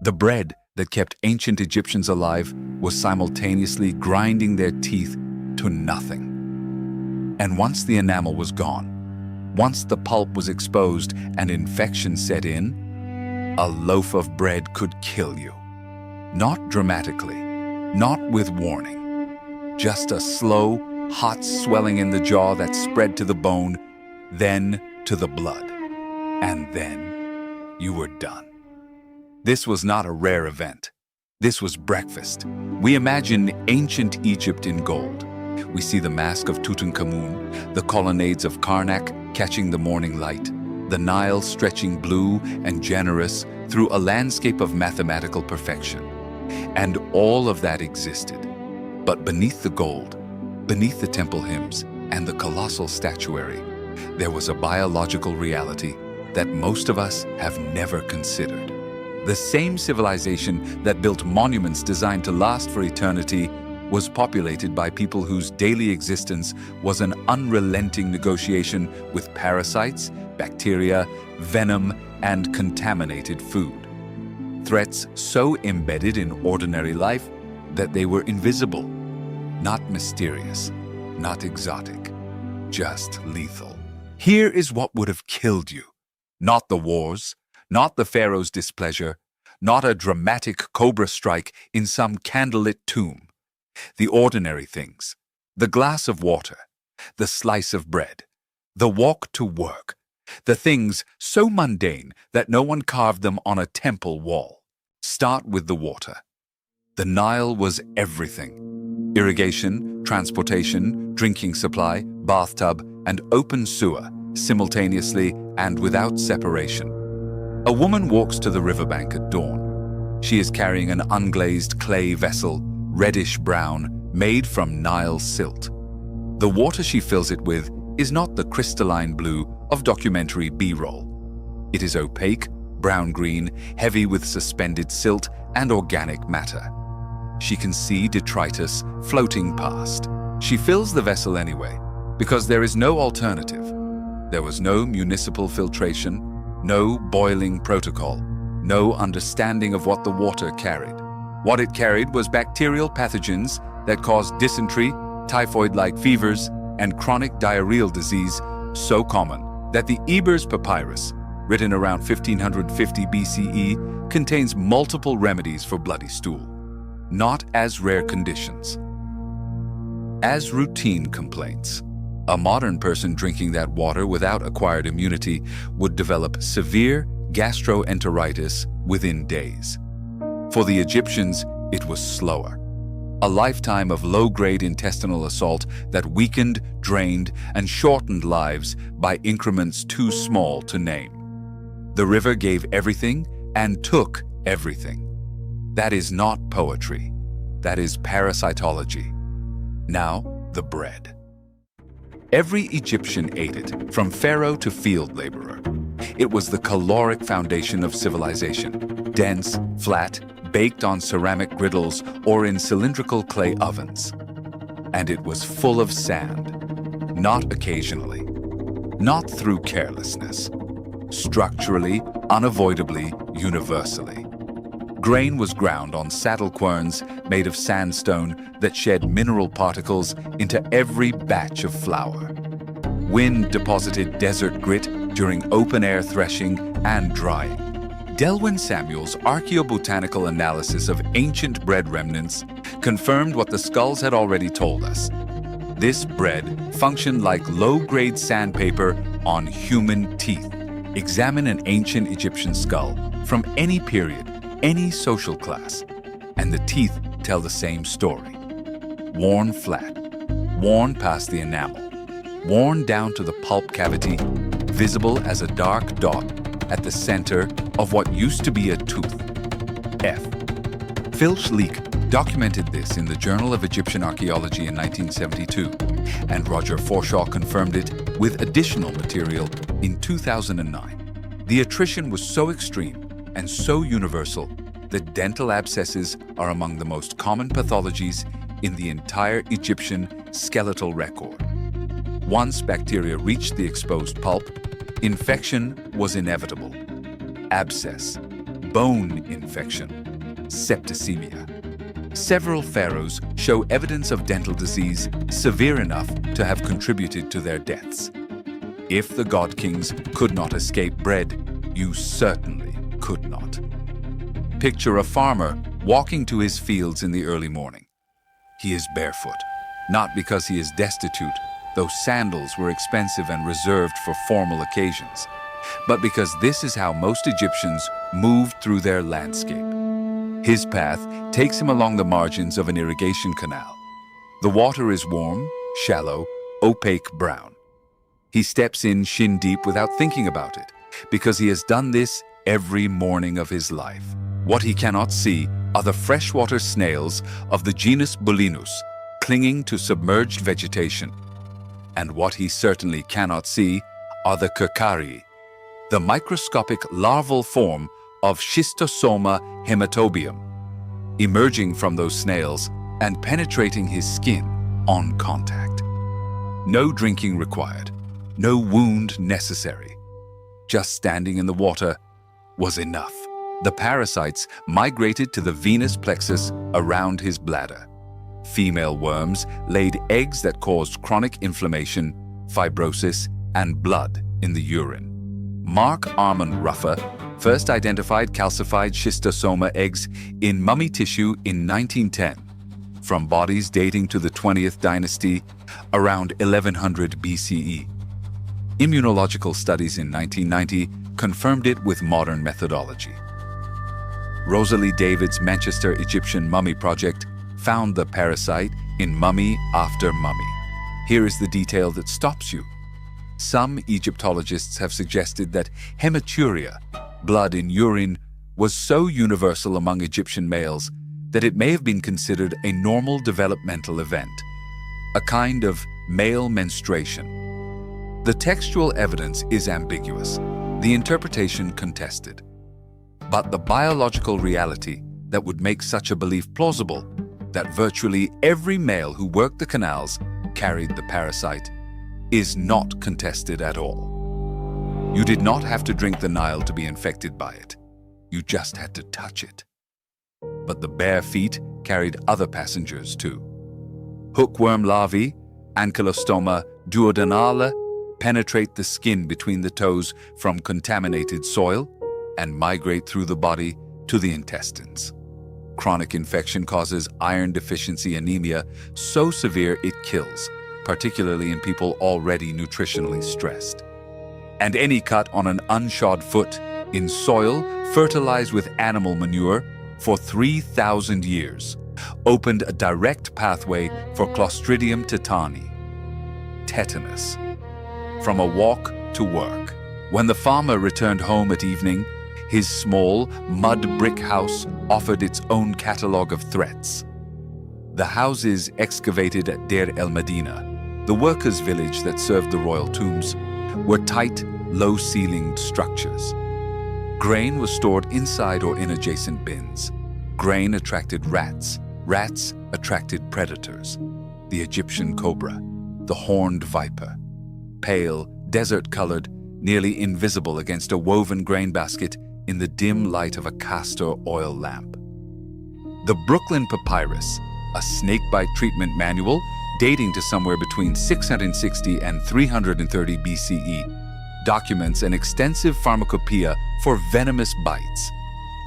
The bread that kept ancient Egyptians alive was simultaneously grinding their teeth to nothing. And once the enamel was gone, once the pulp was exposed and infection set in, a loaf of bread could kill you. Not dramatically, not with warning, just a slow, hot swelling in the jaw that spread to the bone, then to the blood. And then you were done. This was not a rare event. This was breakfast. We imagine ancient Egypt in gold. We see the mask of Tutankhamun, the colonnades of Karnak catching the morning light, the Nile stretching blue and generous through a landscape of mathematical perfection. And all of that existed. But beneath the gold, beneath the temple hymns and the colossal statuary, there was a biological reality that most of us have never considered. The same civilization that built monuments designed to last for eternity was populated by people whose daily existence was an unrelenting negotiation with parasites, bacteria, venom, and contaminated food. Threats so embedded in ordinary life that they were invisible, not mysterious, not exotic, just lethal. Here is what would have killed you. Not the wars, not the pharaoh's displeasure, not a dramatic cobra strike in some candlelit tomb. The ordinary things, the glass of water, the slice of bread, the walk to work, the things so mundane that no one carved them on a temple wall. Start with the water. The Nile was everything. Irrigation, transportation, drinking supply, bathtub, and open sewer, simultaneously and without separation. A woman walks to the riverbank at dawn. She is carrying an unglazed clay vessel, reddish-brown, made from Nile silt. The water she fills it with is not the crystalline blue of documentary B-roll. It is opaque, brown-green, heavy with suspended silt and organic matter. She can see detritus floating past. She fills the vessel anyway, because there is no alternative. There was no municipal filtration, no boiling protocol, no understanding of what the water carried. What it carried was bacterial pathogens that caused dysentery, typhoid-like fevers, and chronic diarrheal disease so common that the Ebers Papyrus, written around 1550 BCE, contains multiple remedies for bloody stool, not as rare conditions, as routine complaints. A modern person drinking that water without acquired immunity would develop severe gastroenteritis within days. For the Egyptians, it was slower. A lifetime of low-grade intestinal assault that weakened, drained, and shortened lives by increments too small to name. The river gave everything and took everything. That is not poetry. That is parasitology. Now, the bread. Every Egyptian ate it, from pharaoh to field laborer. It was the caloric foundation of civilization, dense, flat, baked on ceramic griddles or in cylindrical clay ovens. And it was full of sand, not occasionally, not through carelessness, structurally, unavoidably, universally. Grain was ground on saddle querns made of sandstone that shed mineral particles into every batch of flour. Wind deposited desert grit during open-air threshing and drying. Delwyn Samuel's archaeobotanical analysis of ancient bread remnants confirmed what the skulls had already told us. This bread functioned like low-grade sandpaper on human teeth. Examine an ancient Egyptian skull from any period, any social class, and the teeth tell the same story. Worn flat, worn past the enamel, worn down to the pulp cavity, visible as a dark dot at the center of what used to be a tooth. F. Filch Leake documented this in the Journal of Egyptian Archaeology in 1972, and Roger Forshaw confirmed it with additional material in 2009. The attrition was so extreme and so universal that dental abscesses are among the most common pathologies in the entire Egyptian skeletal record. Once bacteria reached the exposed pulp, infection was inevitable. Abscess, bone infection, septicemia. Several pharaohs show evidence of dental disease severe enough to have contributed to their deaths. If the god kings could not escape bread, you certainly could not. Picture a farmer walking to his fields in the early morning. He is barefoot, not because he is destitute, though sandals were expensive and reserved for formal occasions, but because this is how most Egyptians moved through their landscape. His path takes him along the margins of an irrigation canal. The water is warm, shallow, opaque brown. He steps in shin deep without thinking about it, because he has done this every morning of his life. What he cannot see are the freshwater snails of the genus Bulinus clinging to submerged vegetation. And what he certainly cannot see are the Kerkarii, the microscopic larval form of Schistosoma hematobium, emerging from those snails and penetrating his skin on contact. No drinking required, no wound necessary. Just standing in the water was enough. The parasites migrated to the venous plexus around his bladder. Female worms laid eggs that caused chronic inflammation, fibrosis, and blood in the urine. Mark Armand Ruffer first identified calcified schistosoma eggs in mummy tissue in 1910, from bodies dating to the 20th dynasty around 1100 BCE. Immunological studies in 1990 confirmed it with modern methodology. Rosalie David's Manchester Egyptian Mummy Project found the parasite in mummy after mummy. Here is the detail that stops you. Some Egyptologists have suggested that hematuria, blood in urine, was so universal among Egyptian males that it may have been considered a normal developmental event, a kind of male menstruation. The textual evidence is ambiguous, the interpretation contested. But the biological reality that would make such a belief plausible, that virtually every male who worked the canals carried the parasite, is not contested at all. You did not have to drink the Nile to be infected by it. You just had to touch it. But the bare feet carried other passengers too. Hookworm larvae, Ankylostoma duodenale, penetrate the skin between the toes from contaminated soil and migrate through the body to the intestines. Chronic infection causes iron deficiency anemia so severe it kills, particularly in people already nutritionally stressed. And any cut on an unshod foot in soil fertilized with animal manure for 3,000 years opened a direct pathway for Clostridium tetani, tetanus. From a walk to work. When the farmer returned home at evening, his small mud brick house offered its own catalogue of threats. The houses excavated at Deir el-Medina, the workers' village that served the royal tombs, were tight, low-ceilinged structures. Grain was stored inside or in adjacent bins. Grain attracted rats. Rats attracted predators. The Egyptian cobra, the horned viper, pale, desert-colored, nearly invisible against a woven grain basket in the dim light of a castor oil lamp. The Brooklyn Papyrus, a snakebite treatment manual dating to somewhere between 660 and 330 BCE, documents an extensive pharmacopoeia for venomous bites.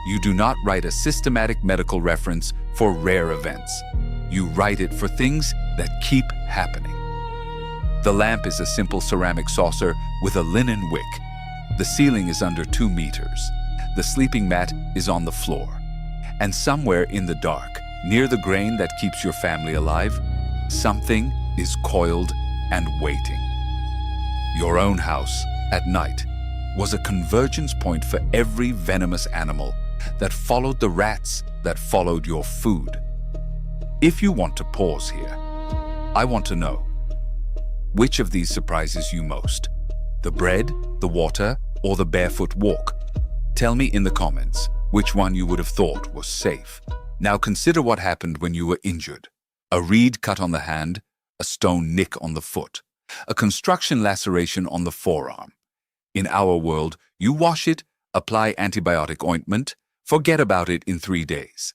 You do not write a systematic medical reference for rare events. You write it for things that keep happening. The lamp is a simple ceramic saucer with a linen wick. The ceiling is under 2 meters. The sleeping mat is on the floor. And somewhere in the dark, near the grain that keeps your family alive, something is coiled and waiting. Your own house, at night, was a convergence point for every venomous animal that followed the rats that followed your food. If you want to pause here, I want to know, which of these surprises you most? The bread, the water, or the barefoot walk? Tell me in the comments which one you would have thought was safe. Now consider what happened when you were injured. A reed cut on the hand, a stone nick on the foot, a construction laceration on the forearm. In our world, you wash it, apply antibiotic ointment, Forget about it in 3 days.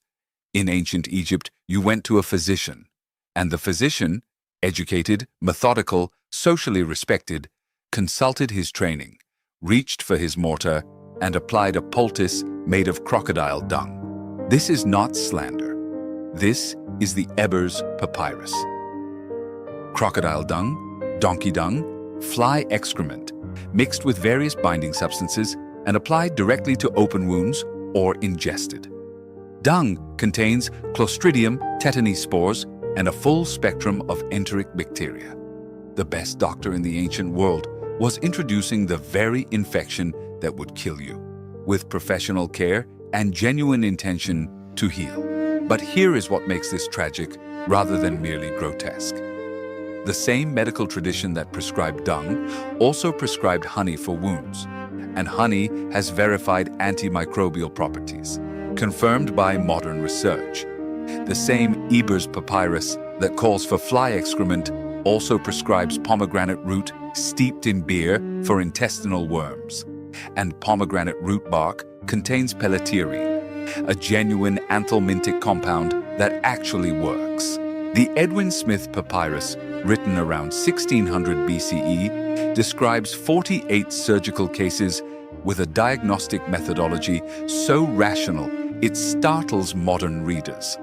In ancient Egypt, you went to a physician, and the physician, educated, methodical, socially respected, consulted his training, reached for his mortar, and applied a poultice made of crocodile dung. This is not slander. This is the Ebers papyrus. Crocodile dung, donkey dung, fly excrement, mixed with various binding substances and applied directly to open wounds or ingested. Dung contains Clostridium tetani spores and a full spectrum of enteric bacteria. The best doctor in the ancient world was introducing the very infection that would kill you, with professional care and genuine intention to heal. But here is what makes this tragic rather than merely grotesque. The same medical tradition that prescribed dung also prescribed honey for wounds, and honey has verified antimicrobial properties, confirmed by modern research. The same Ebers papyrus that calls for fly excrement also prescribes pomegranate root steeped in beer for intestinal worms, and pomegranate root bark contains pelletiarine, a genuine anthelmintic compound that actually works. The Edwin Smith papyrus, written around 1600 BCE, describes 48 surgical cases with a diagnostic methodology so rational it startles modern readers.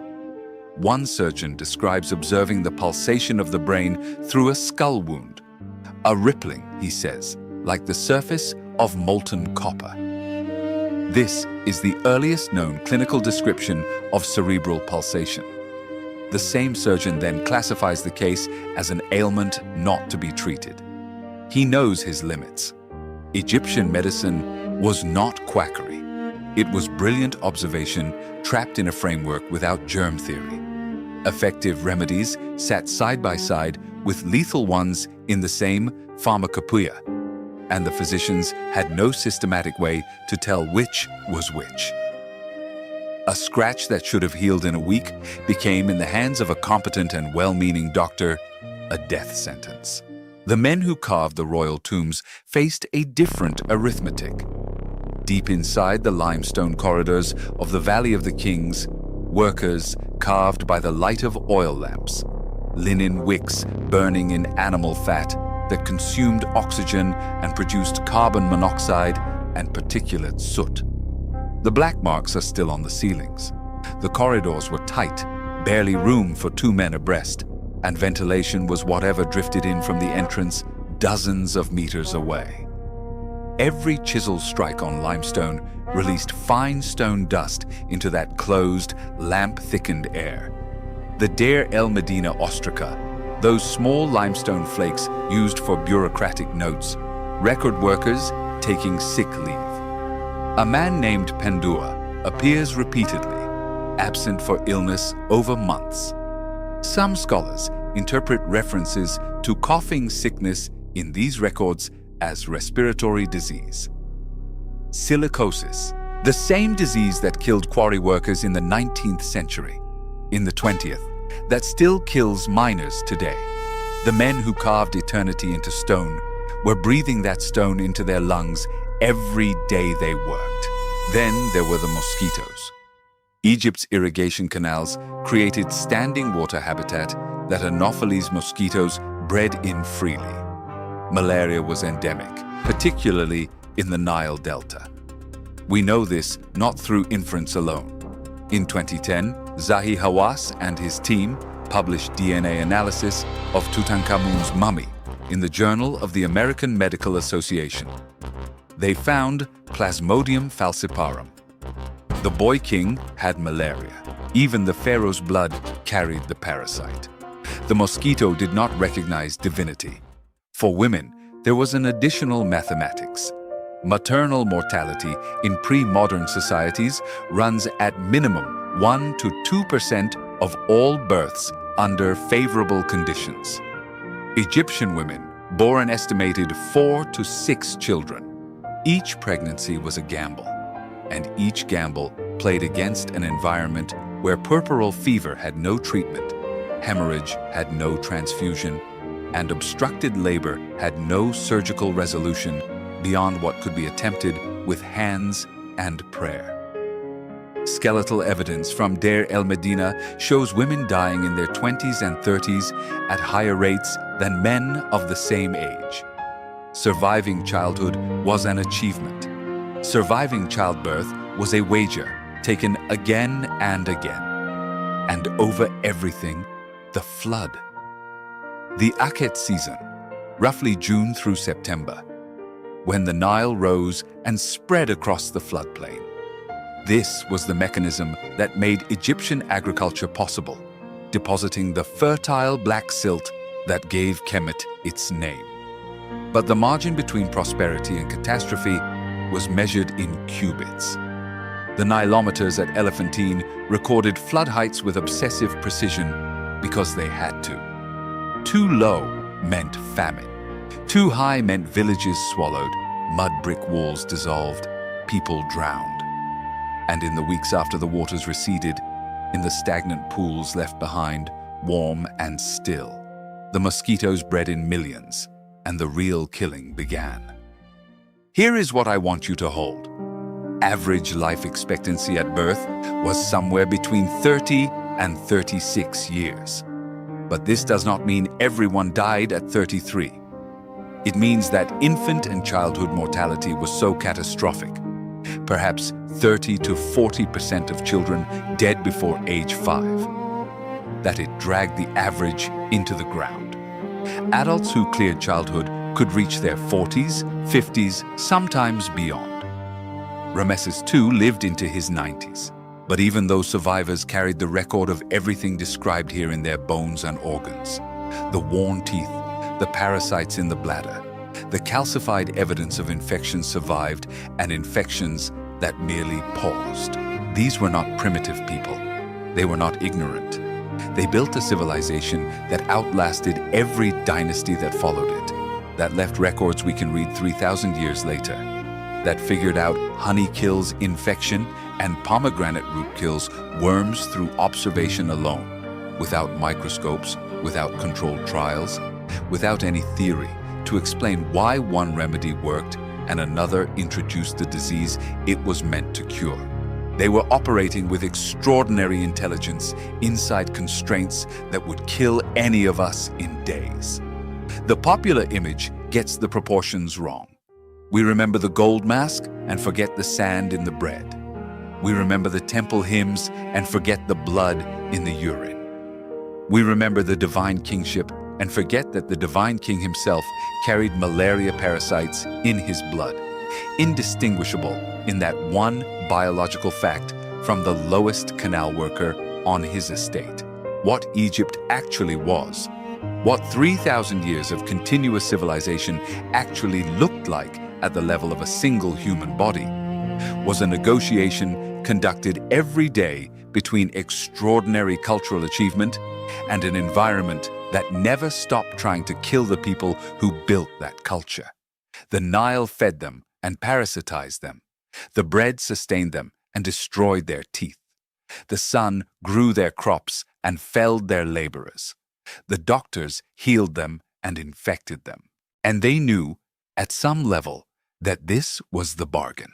One surgeon describes observing the pulsation of the brain through a skull wound. A rippling, he says, like the surface of molten copper. This is the earliest known clinical description of cerebral pulsation. The same surgeon then classifies the case as an ailment not to be treated. He knows his limits. Egyptian medicine was not quackery. It was brilliant observation trapped in a framework without germ theory. Effective remedies sat side by side with lethal ones in the same pharmacopoeia, and the physicians had no systematic way to tell which was which. A scratch that should have healed in a week became, in the hands of a competent and well-meaning doctor, a death sentence. The men who carved the royal tombs faced a different arithmetic. Deep inside the limestone corridors of the Valley of the Kings, workers carved by the light of oil lamps, linen wicks burning in animal fat that consumed oxygen and produced carbon monoxide and particulate soot. The black marks are still on the ceilings. The corridors were tight, barely room for 2 men abreast, and ventilation was whatever drifted in from the entrance dozens of meters away. Every chisel strike on limestone released fine stone dust into that closed, lamp-thickened air. The Deir el Medina ostraca, those small limestone flakes used for bureaucratic notes, record workers taking sick leave. A man named Pendua appears repeatedly, absent for illness over months. Some scholars interpret references to coughing sickness in these records as respiratory disease. Silicosis, the same disease that killed quarry workers in the 19th century, in the 20th, that still kills miners today. The men who carved eternity into stone were breathing that stone into their lungs every day they worked. Then there were the mosquitoes. Egypt's irrigation canals created standing water habitat that Anopheles mosquitoes bred in freely. Malaria was endemic, particularly in the Nile Delta. We know this not through inference alone. In 2010, Zahi Hawass and his team published DNA analysis of Tutankhamun's mummy in the Journal of the American Medical Association. They found Plasmodium falciparum. The boy king had malaria. Even the pharaoh's blood carried the parasite. The mosquito did not recognize divinity. For women, there was an additional mathematics. Maternal mortality in pre-modern societies runs at minimum 1 to 2% of all births under favorable conditions. Egyptian women bore an estimated 4 to 6 children. Each pregnancy was a gamble, and each gamble played against an environment where puerperal fever had no treatment, hemorrhage had no transfusion, and obstructed labor had no surgical resolution beyond what could be attempted with hands and prayer. Skeletal evidence from Deir el-Medina shows women dying in their 20s and 30s at higher rates than men of the same age. Surviving childhood was an achievement. Surviving childbirth was a wager taken again and again. And over everything, the flood. The Akhet season, roughly June through September, when the Nile rose and spread across the floodplain. This was the mechanism that made Egyptian agriculture possible, depositing the fertile black silt that gave Kemet its name. But the margin between prosperity and catastrophe was measured in cubits. The Nilometers at Elephantine recorded flood heights with obsessive precision because they had to. Too low meant famine. Too high meant villages swallowed, mud brick walls dissolved, people drowned. And in the weeks after the waters receded, in the stagnant pools left behind, warm and still, the mosquitoes bred in millions, and the real killing began. Here is what I want you to hold. Average life expectancy at birth was somewhere between 30 and 36 years. But this does not mean everyone died at 33. It means that infant and childhood mortality was so catastrophic, perhaps 30 to 40% of children dead before age 5, that it dragged the average into the ground. Adults who cleared childhood could reach their 40s, 50s, sometimes beyond. Ramesses II lived into his 90s, but even those survivors carried the record of everything described here in their bones and organs. The worn teeth, the parasites in the bladder, the calcified evidence of infections survived and infections that merely paused. These were not primitive people. They were not ignorant. They built a civilization that outlasted every dynasty that followed it, that left records we can read 3,000 years later, that figured out honey kills infection and pomegranate root kills worms through observation alone, without microscopes, without controlled trials, without any theory to explain why one remedy worked and another introduced the disease it was meant to cure. They were operating with extraordinary intelligence inside constraints that would kill any of us in days. The popular image gets the proportions wrong. We remember the gold mask and forget the sand in the bread. We remember the temple hymns and forget the blood in the urine. We remember the divine kingship and forget that the divine king himself carried malaria parasites in his blood, indistinguishable in that one biological fact from the lowest canal worker on his estate. What Egypt actually was, what 3,000 years of continuous civilization actually looked like at the level of a single human body, was a negotiation conducted every day between extraordinary cultural achievement and an environment that never stopped trying to kill the people who built that culture. The Nile fed them and parasitized them. The bread sustained them and destroyed their teeth. The sun grew their crops and felled their laborers. The doctors healed them and infected them. And they knew, at some level, that this was the bargain.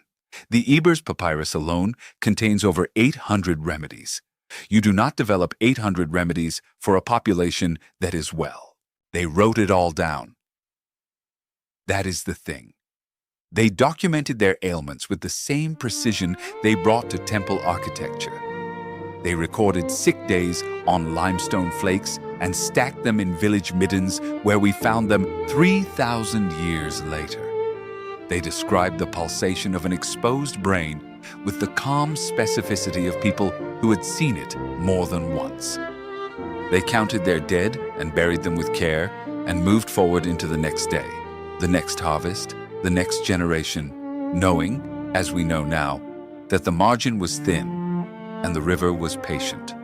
The Ebers Papyrus alone contains over 800 remedies. You do not develop 800 remedies for a population that is well. They wrote it all down. That is the thing. They documented their ailments with the same precision they brought to temple architecture. They recorded sick days on limestone flakes and stacked them in village middens where we found them 3,000 years later. They described the pulsation of an exposed brain with the calm specificity of people who had seen it more than once. They counted their dead and buried them with care and moved forward into the next day, the next harvest, the next generation, knowing, as we know now, that the margin was thin and the river was patient.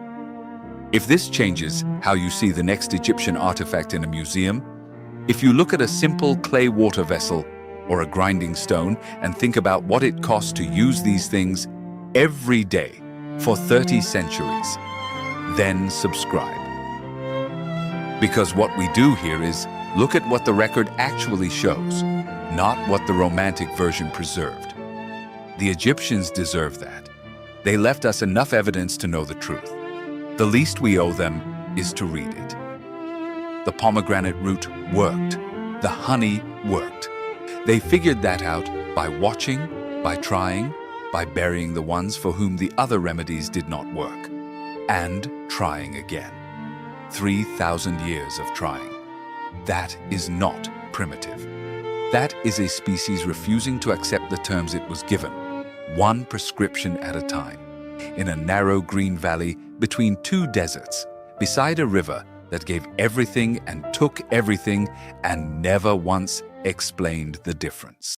If this changes how you see the next Egyptian artifact in a museum, if you look at a simple clay water vessel or a grinding stone and think about what it costs to use these things every day for 30 centuries, then subscribe. Because what we do here is look at what the record actually shows, not what the romantic version preserved. The Egyptians deserve that. They left us enough evidence to know the truth. The least we owe them is to read it. The pomegranate root worked. The honey worked. They figured that out by watching, by trying, by burying the ones for whom the other remedies did not work, and trying again. 3,000 years of trying. That is not primitive. That is a species refusing to accept the terms it was given, one prescription at a time, in a narrow green valley between two deserts, beside a river that gave everything and took everything and never once explained the difference.